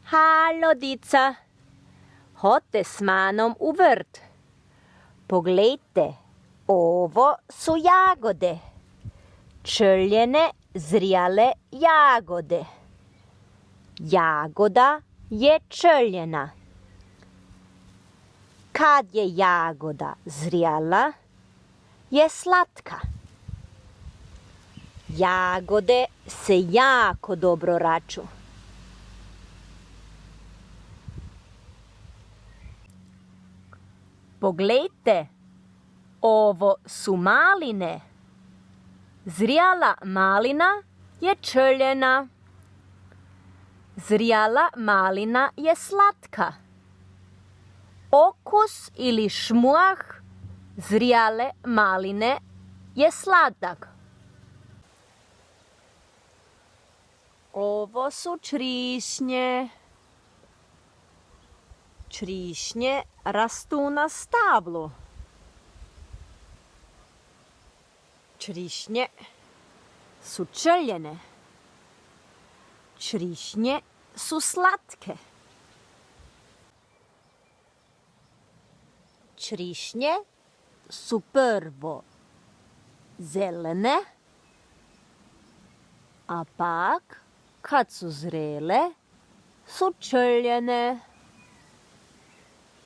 Halo, dica, hodte s manom u vrt. Poglejte, ovo su jagode. Črljene, zrjale jagode. Jagoda je črljena. Kad je jagoda zrjala, je slatka. Jagode se jako dobro raču. Poglejte, ovo su maline. Zrjala malina je črljena. Zrjala malina je slatka. Okus ili šmuah zrjale maline je sladak. Ovo su črišnje. Črišnje rastu na stablu. Črišnje su črljene. Črišnje su slatke. Črišnje su prvo zelene, a pak kad su zrele su črljene.